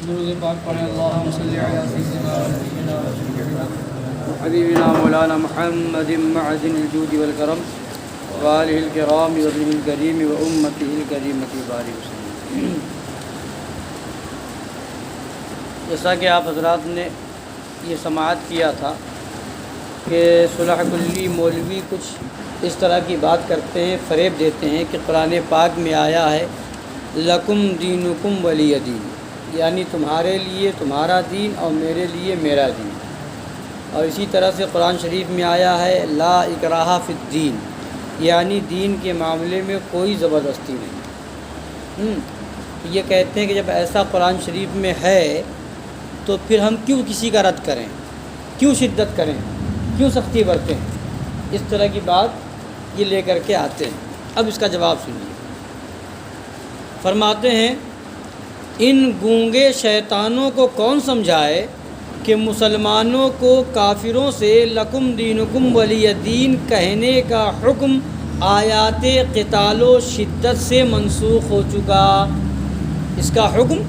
درود پاک پڑھیں اللہم صلی علی سیدنا حبیبنا مولانا محمد معدن الجود والکرم وآلہ الکرام وابنہ الکریم وامتہ الکریمۃ بارک وسلم۔ جیسا کہ آپ حضرات نے یہ سماعت کیا تھا کہ صلح کلی مولوی کچھ اس طرح کی بات کرتے ہیں، فریب دیتے ہیں کہ قرآن پاک میں آیا ہے لکم دینکم ولی دین، یعنی تمہارے لیے تمہارا دین اور میرے لیے میرا دین۔ اور اسی طرح سے قرآن شریف میں آیا ہے لا اکراہ فی الدین، یعنی دین کے معاملے میں کوئی زبردستی نہیں۔ یہ کہتے ہیں کہ جب ایسا قرآن شریف میں ہے تو پھر ہم کیوں کسی کا رد کریں، کیوں شدت کریں، کیوں سختی برتیں؟ اس طرح کی بات یہ لے کر کے آتے ہیں۔ اب اس کا جواب سنیے۔ فرماتے ہیں ان گونگے شیطانوں کو کون سمجھائے کہ مسلمانوں کو کافروں سے لکم دینکم ولی دین کہنے کا حکم آیات قتال و شدت سے منسوخ ہو چکا۔ اس کا حکم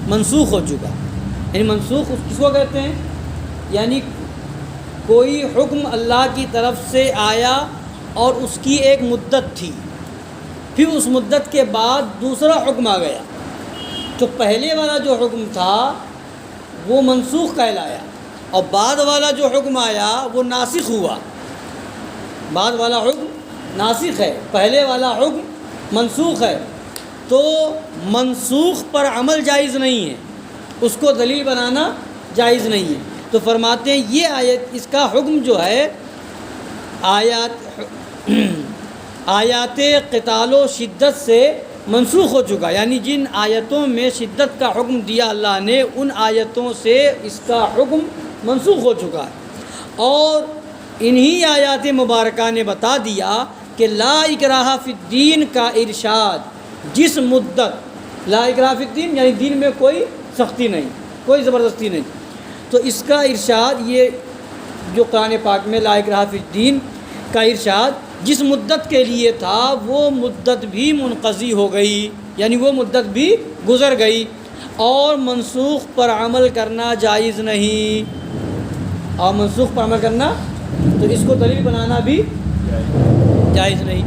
منسوخ ہو چکا، یعنی منسوخ کس کو کہتے ہیں؟ یعنی کوئی حکم اللہ کی طرف سے آیا اور اس کی ایک مدت تھی، پھر اس مدت کے بعد دوسرا حکم آ گیا تو پہلے والا جو حکم تھا وہ منسوخ کہلایا، اور بعد والا جو حکم آیا وہ ناسخ ہوا۔ بعد والا حکم ناسخ ہے، پہلے والا حکم منسوخ ہے، تو منسوخ پر عمل جائز نہیں ہے، اس کو دلیل بنانا جائز نہیں ہے۔ تو فرماتے ہیں یہ آیت، اس کا حکم جو ہے آیات قتال و شدت سے منسوخ ہو چکا، یعنی جن آیتوں میں شدت کا حکم دیا اللہ نے ان آیتوں سے اس کا حکم منسوخ ہو چکا ہے۔ اور انہی آیات مبارکہ نے بتا دیا کہ لا اکراہ فی الدین کا ارشاد جس مدت، لا اکراہ فی الدین یعنی دین میں کوئی سختی نہیں، کوئی زبردستی نہیں، تو اس کا ارشاد یہ جو قرآن پاک میں لا اکراہ فی الدین کا ارشاد جس مدت کے لیے تھا وہ مدت بھی منقضی ہو گئی، یعنی وہ مدت بھی گزر گئی، اور منسوخ پر عمل کرنا جائز نہیں، اور منسوخ پر عمل کرنا تو اس کو دلیل بنانا بھی جائز نہیں۔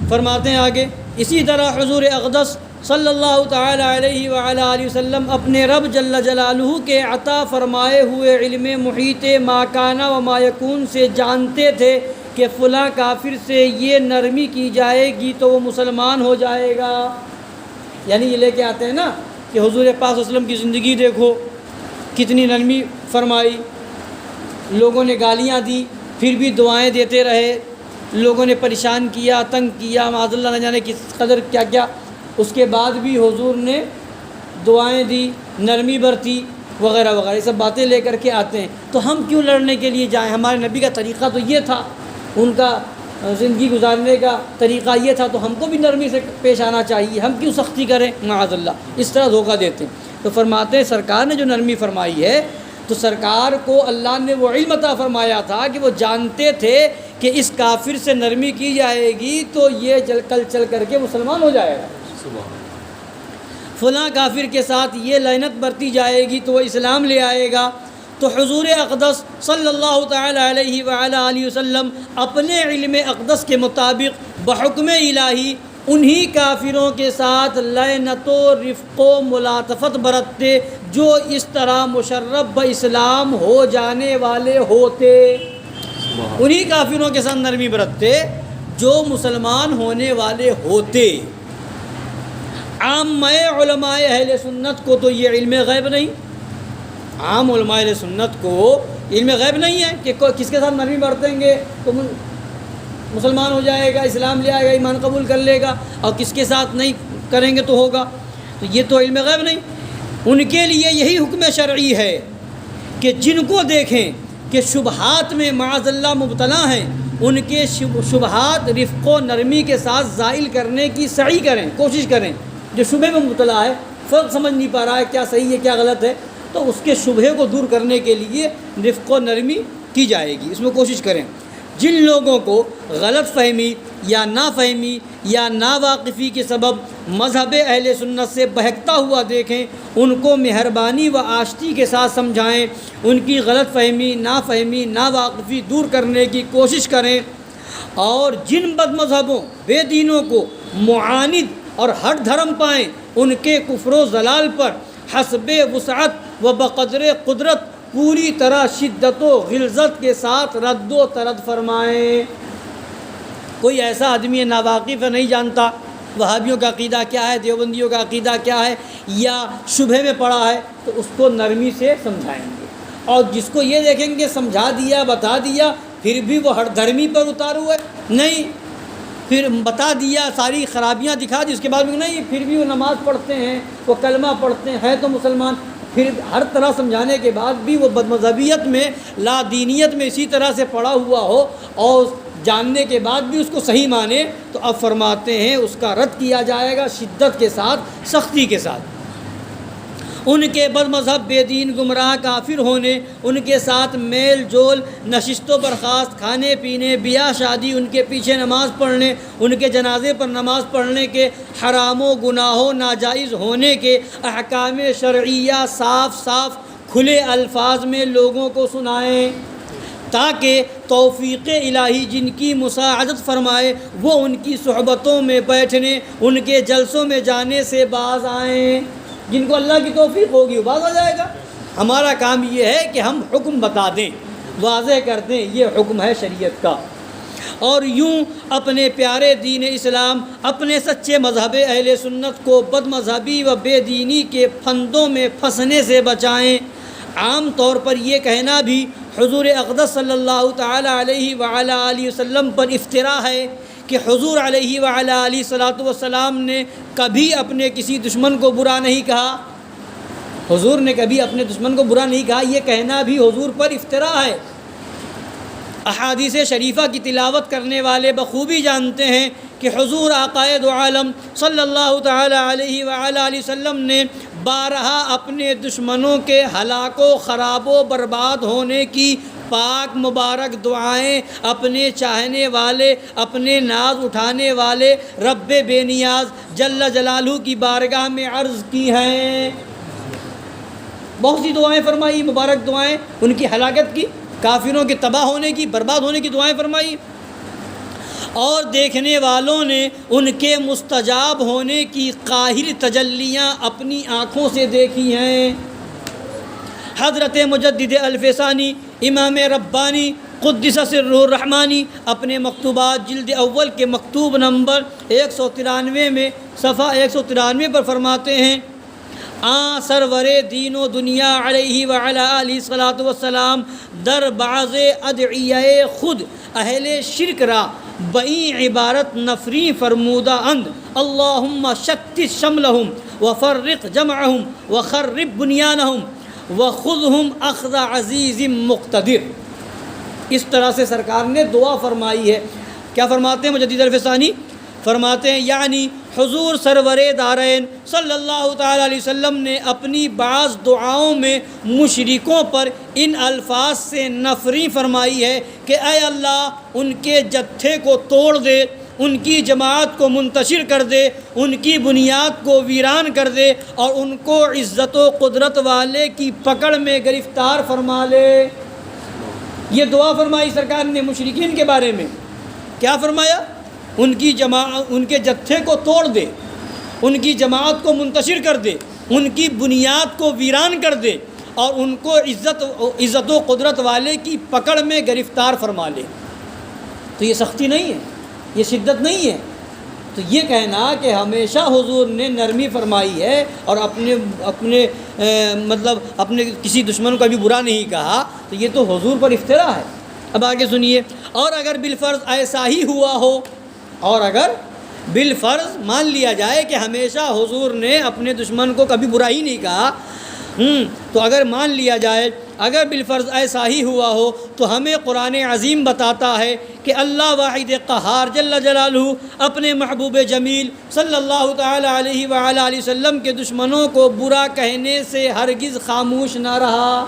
فرماتے ہیں آگے اسی طرح حضور اقدس صلی اللہ تعالی علیہ وعلیٰ آلہ وسلم اپنے رب جل جلالہ کے عطا فرمائے ہوئے علم محیط ما کان و ما یکون سے جانتے تھے کہ فلاں کافر سے یہ نرمی کی جائے گی تو وہ مسلمان ہو جائے گا۔ یعنی یہ لے کے آتے ہیں نا کہ حضور پاک صلی اللہ علیہ وسلم کی زندگی دیکھو کتنی نرمی فرمائی، لوگوں نے گالیاں دی پھر بھی دعائیں دیتے رہے، لوگوں نے پریشان کیا، تنگ کیا، معاذ اللہ نہ جانے کس قدر کیا کیا، اس کے بعد بھی حضور نے دعائیں دی، نرمی برتی وغیرہ وغیرہ، یہ سب باتیں لے کر کے آتے ہیں۔ تو ہم کیوں لڑنے کے لیے جائیں؟ ہمارے نبی کا طریقہ تو یہ تھا، ان کا زندگی گزارنے کا طریقہ یہ تھا، تو ہم کو بھی نرمی سے پیش آنا چاہیے، ہم کیوں سختی کریں؟ معاذ اللہ اس طرح دھوکہ دیتے ہیں۔ تو فرماتے ہیں سرکار نے جو نرمی فرمائی ہے تو سرکار کو اللہ نے وہ علم عطا فرمایا تھا کہ وہ جانتے تھے کہ اس کافر سے نرمی کی جائے گی تو یہ کل چل کر کے مسلمان ہو جائے گا، فلاں کافر کے ساتھ یہ لعنت برتی جائے گی تو وہ اسلام لے آئے گا۔ تو حضور اقدس صلی اللہ تعالی علیہ وعلیٰ آلہ وسلم اپنے علم اقدس کے مطابق بحکم الہی انہی کافروں کے ساتھ لعنت و رفق و ملاطفت برتتے جو اس طرح مشرف اسلام ہو جانے والے ہوتے، انہی کافروں کے ساتھ نرمی برتتے جو مسلمان ہونے والے ہوتے۔ عام علماء اہل سنت کو تو یہ علم غیب نہیں، عام علماء اہل سنت کو علم غیب نہیں ہے کہ کس کے ساتھ نرمی برتیں گے تو مسلمان ہو جائے گا، اسلام لے آئے گا، ایمان قبول کر لے گا، اور کس کے ساتھ نہیں کریں گے تو ہوگا، تو یہ تو علم غیب نہیں۔ ان کے لیے یہی حکم شرعی ہے کہ جن کو دیکھیں کہ شبہات میں معاذ اللہ مبتلا ہیں ان کے شبہات رفق و نرمی کے ساتھ زائل کرنے کی سعی کریں، کوشش کریں۔ جو شبہ میں مبتلا ہے، فرق سمجھ نہیں پا رہا ہے کیا صحیح ہے کیا غلط ہے، تو اس کے شبہے کو دور کرنے کے لیے رفق و نرمی کی جائے گی، اس میں کوشش کریں۔ جن لوگوں کو غلط فہمی یا نافہمی یا ناواقفی کے سبب مذہب اہل سنت سے بہکتا ہوا دیکھیں، ان کو مہربانی و آشتی کے ساتھ سمجھائیں، ان کی غلط فہمی، نافہمی، ناواقفی دور کرنے کی کوشش کریں، اور جن بد مذہبوں، بے دینوں کو معاند اور ہٹ دھرم پائیں، ان کے کفر و ضلال پر حسب وسعت و بقدر قدرت پوری طرح شدت و غلظت کے ساتھ رد و ترد فرمائیں۔ کوئی ایسا آدمی ہے ناواقف ہے، نہیں جانتا وہابیوں کا عقیدہ کیا ہے، دیوبندیوں کا عقیدہ کیا ہے، یا شبہے میں پڑا ہے، تو اس کو نرمی سے سمجھائیں گے، اور جس کو یہ دیکھیں گے سمجھا دیا، بتا دیا، پھر بھی وہ ہٹ دھرمی پر اتارو ہے، نہیں، پھر بتا دیا، ساری خرابیاں دکھا دی، اس کے بعد بھی نہیں، پھر بھی وہ نماز پڑھتے ہیں، وہ کلمہ پڑھتے ہیں تو مسلمان، پھر ہر طرح سمجھانے کے بعد بھی وہ بد مذہبیت میں، لا دینیت میں اسی طرح سے پڑا ہوا ہو، اور جاننے کے بعد بھی اس کو صحیح مانے، تو اب فرماتے ہیں اس کا رد کیا جائے گا شدت کے ساتھ، سختی کے ساتھ۔ ان کے بد مذہب، بے دین، گمراہ، کافر ہونے، ان کے ساتھ میل جول، نشست و برخاست، کھانے پینے، بیاہ شادی، ان کے پیچھے نماز پڑھنے، ان کے جنازے پر نماز پڑھنے کے حرام و گناہوں، ناجائز ہونے کے احکام شرعیہ صاف صاف کھلے الفاظ میں لوگوں کو سنائیں، تاکہ توفیق الہی جن کی مساعدت فرمائے وہ ان کی صحبتوں میں بیٹھنے، ان کے جلسوں میں جانے سے باز آئیں۔ جن کو اللہ کی توفیق ہوگی وہ باز آ جائے گا۔ ہمارا کام یہ ہے کہ ہم حکم بتا دیں، واضح کر دیں، یہ حکم ہے شریعت کا، اور یوں اپنے پیارے دین اسلام، اپنے سچے مذہب اہل سنت کو بد مذہبی و بے دینی کے پھندوں میں پھنسنے سے بچائیں۔ عام طور پر یہ کہنا بھی حضور اقدس صلی اللہ تعالی علیہ وعلی آلہ وسلم پر افتراء ہے کہ حضور علیہ وعلی آلہ صلاۃ والسلام نے کبھی اپنے کسی دشمن کو برا نہیں کہا، حضور نے کبھی اپنے دشمن کو برا نہیں کہا، یہ کہنا بھی حضور پر افتراء ہے۔ احادیث شریفہ کی تلاوت کرنے والے بخوبی جانتے ہیں کہ حضور آقائے دو عالم صلی اللہ تعالی علیہ وعلی آلہ وسلم نے بارہا اپنے دشمنوں کے ہلاک و خراب و برباد ہونے کی پاک مبارک دعائیں اپنے چاہنے والے، اپنے ناز اٹھانے والے رب بے نیاز جل جلالہ کی بارگاہ میں عرض کی ہیں۔ بہت سی دعائیں فرمائی، مبارک دعائیں، ان کی ہلاکت کی، کافروں کے تباہ ہونے کی، برباد ہونے کی دعائیں فرمائی، اور دیکھنے والوں نے ان کے مستجاب ہونے کی قاہر تجلیاں اپنی آنکھوں سے دیکھی ہیں۔ حضرت مجدد الفسانی امام ربانی قدس سرہ الرحمانی اپنے مکتوبات جلد اول کے مکتوب نمبر 193 میں صفحہ 193 پر فرماتے ہیں، سرور دین و دنیا علیہ وعلی آلہ صلاۃ والسلام در بعض ادعیہ خود اہل شرک را بئی عبارت نفری فرمودہ اند، اللہم شتت شملہم وفرق جمعہم وخرب بنیانہم وخذہم اخذ عزیز مقتدر۔ اس طرح سے سرکار نے دعا فرمائی ہے۔ کیا فرماتے ہیں مجدد الفسانی؟ فرماتے ہیں یعنی حضور سرور دارین صلی اللہ تعالیٰ علیہ وسلم نے اپنی بعض دعاؤں میں مشرکوں پر ان الفاظ سے نفری فرمائی ہے کہ اے اللہ ان کے جتھے کو توڑ دے، ان کی جماعت کو منتشر کر دے، ان کی بنیاد کو ویران کر دے، اور ان کو عزت و قدرت والے کی پکڑ میں گرفتار فرما لے۔ یہ دعا فرمائی سرکار نے مشرکین کے بارے میں۔ کیا فرمایا؟ ان کے جتھے کو توڑ دے، ان کی جماعت کو منتشر کر دے، ان کی بنیاد کو ویران کر دے، اور ان کو عزت و قدرت والے کی پکڑ میں گرفتار فرما لے۔ تو یہ سختی نہیں ہے، یہ شدت نہیں ہے۔ تو یہ کہنا کہ ہمیشہ حضور نے نرمی فرمائی ہے اور اپنے کسی دشمن کو بھی برا نہیں کہا، تو یہ تو حضور پر افتراء ہے۔ اب آگے سنیے، اور اگر بالفرض ایسا ہی ہوا ہو، اور اگر بالفرض مان لیا جائے کہ ہمیشہ حضور نے اپنے دشمن کو کبھی برا ہی نہیں کہا، تو اگر مان لیا جائے اگر بالفرض ایسا ہی ہوا ہو، تو ہمیں قرآن عظیم بتاتا ہے کہ اللہ واحد قہار جل جلالہ اپنے محبوب جمیل صلی اللہ تعالی علیہ وعلی آلہ وسلم کے دشمنوں کو برا کہنے سے ہرگز خاموش نہ رہا۔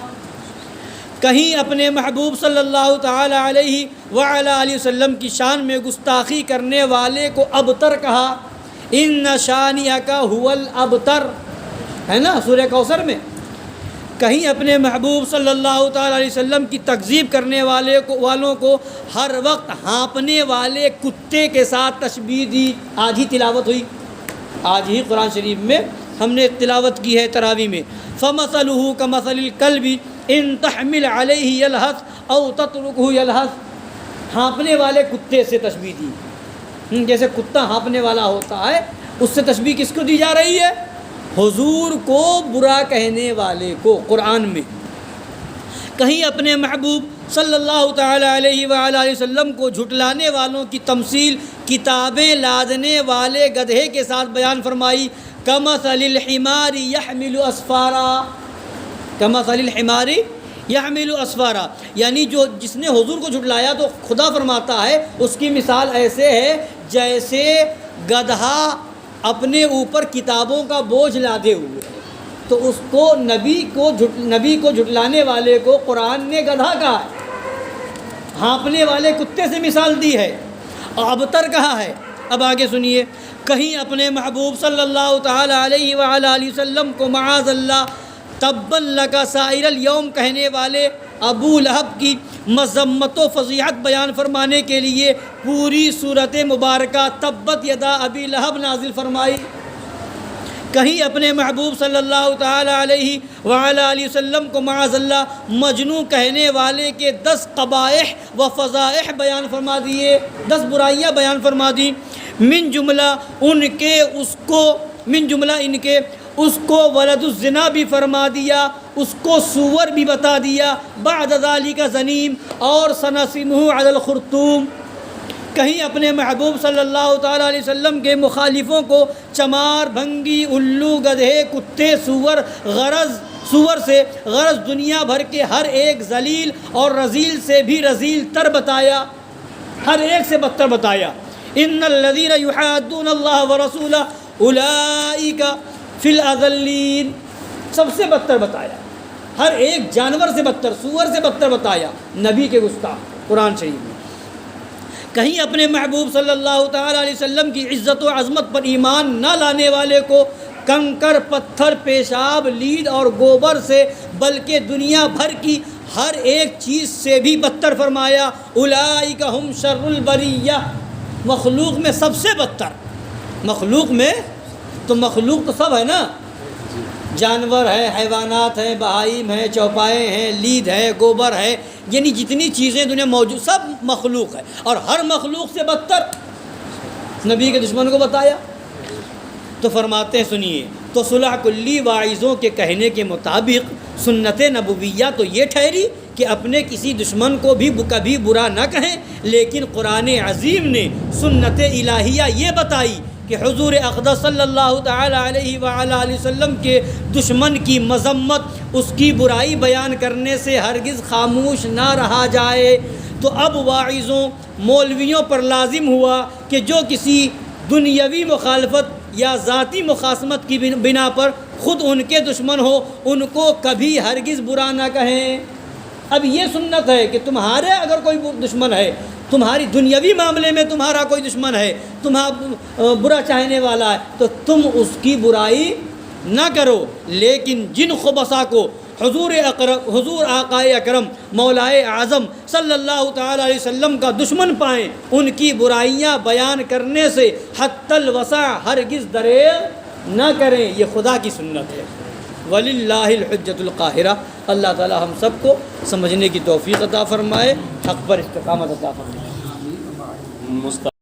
کہیں اپنے محبوب صلی اللہ تعالی علیہ وعلیٰ علیہ وسلم کی شان میں گستاخی کرنے والے کو ابتر کہا، ان شانئک هو الابتر، ہے نا سورہ کوثر میں۔ کہیں اپنے محبوب صلی اللہ تعالی علیہ وسلم کی تکذیب کرنے والوں کو ہر وقت ہانپنے والے کتے کے ساتھ تشبیہ دی۔ آج ہی تلاوت ہوئی، آج ہی قرآن شریف میں ہم نے تلاوت کی ہے تراویح میں، فَمَثَلُهُ كَمَثَلِ الْكَلْبِ إِن تَحْمِلْ عَلَيْهِ يَلْهَثْ أَوْ تَتْرُكْهُ يَلْهَثْ، ہانپنے والے کتے سے تشبیہ دی۔ جیسے کتا ہانپنے والا ہوتا ہے، اس سے تشبیہ کس کو دی جا رہی ہے؟ حضور کو برا کہنے والے کو قرآن میں۔ کہیں اپنے محبوب صلی اللہ تعالی علیہ وآلہ وسلم کو جھٹلانے والوں کی تمثیل کتابیں لادنے والے گدھے کے ساتھ بیان فرمائی، کمثل الحمار یحمل اسفارا، کمثل الحمار یحمل اسفارا، یعنی جس نے حضور کو جھٹلایا تو خدا فرماتا ہے اس کی مثال ایسے ہے جیسے گدھا اپنے اوپر کتابوں کا بوجھ لادے ہوئے۔ تو اس کو نبی کو جھٹلانے والے کو قرآن نے گدھا کہا ہے، ہانپنے والے کتے سے مثال دی ہے، ابتر کہا ہے۔ اب آگے سنیے، کہیں اپنے محبوب صلی اللہ تعالی علیہ وآلہ وسلم کو معاذ اللہ تبا لک سائر الیوم کہنے والے ابو لہب کی مذمت و فضیحت بیان فرمانے کے لیے پوری صورت مبارکہ تبت یدا ابی لہب نازل فرمائی۔ کہیں اپنے محبوب صلی اللہ تعالی علیہ وآلہ وسلم کو معاذ اللہ مجنوں کہنے والے کے 10 قبائح و فضائح بیان فرما دیے، 10 برائیاں بیان فرما دی، من جملہ ان کے اس کو ولد الزنا بھی فرما دیا، اس کو سور بھی بتا دیا، بعد ذالک زنیم اور سنسمہ علی الخرطوم۔ کہیں اپنے محبوب صلی اللہ تعالیٰ علیہ وسلم کے مخالفوں کو چمار، بھنگی، الو، گدھے، کتے، سور سے غرض دنیا بھر کے ہر ایک ذلیل اور رذیل سے بھی رذیل تر بتایا، ہر ایک سے بدتر بتایا۔ ان الذین یحادون اللہ ورسولہ اولئک فی الاذلین، سب سے بدتر بتایا، ہر ایک جانور سے بدتر، سور سے بدتر بتایا نبی کے گستاخ قرآن شریف میں۔ کہیں اپنے محبوب صلی اللہ تعالیٰ علیہ وسلم کی عزت و عظمت پر ایمان نہ لانے والے کو کنکر، پتھر، پیشاب، لید اور گوبر سے بلکہ دنیا بھر کی ہر ایک چیز سے بھی بدتر فرمایا، اولئک ہم شر البریہ، مخلوق میں سب سے بدتر۔ مخلوق میں تو مخلوق تو سب ہے نا، جانور ہے، حیوانات ہیں، بہائم ہیں، چوپائے ہیں، لید ہے، گوبر ہے، یعنی جتنی چیزیں دنیا موجود سب مخلوق ہے، اور ہر مخلوق سے بدتر نبی کے دشمن کو بتایا۔ تو فرماتے ہیں سنیے، تو صلح کلی واعظوں کے کہنے کے مطابق سنت نبویہ تو یہ ٹھہری کہ اپنے کسی دشمن کو بھی کبھی برا نہ کہیں، لیکن قرآن عظیم نے سنت الہیہ یہ بتائی کہ حضور اقدس صلی اللہ تعالی علیہ وآلہ وسلم کے دشمن کی مذمت، اس کی برائی بیان کرنے سے ہرگز خاموش نہ رہا جائے۔ تو اب واعظوں، مولویوں پر لازم ہوا کہ جو کسی دنیاوی مخالفت یا ذاتی مخاصمت کی بنا پر خود ان کے دشمن ہو، ان کو کبھی ہرگز برا نہ کہیں۔ اب یہ سنت ہے کہ تمہارے اگر کوئی دشمن ہے، تمہاری دنیاوی معاملے میں تمہارا کوئی دشمن ہے، تمہارا برا چاہنے والا ہے، تو تم اس کی برائی نہ کرو، لیکن جن خبثاء کو حضور آقائے اکرم مولائے اعظم صلی اللہ تعالیٰ علیہ وسلم کا دشمن پائیں، ان کی برائیاں بیان کرنے سے حتی الوسع ہرگز دریغ نہ کریں۔ یہ خدا کی سنت ہے۔ وَلِلَّهِ الْحُجَّةُ الْقَاهِرَةُ، اللہ تعالی ہم سب کو سمجھنے کی توفیق عطا فرمائے، حق پر استقامت عطا فرمائے۔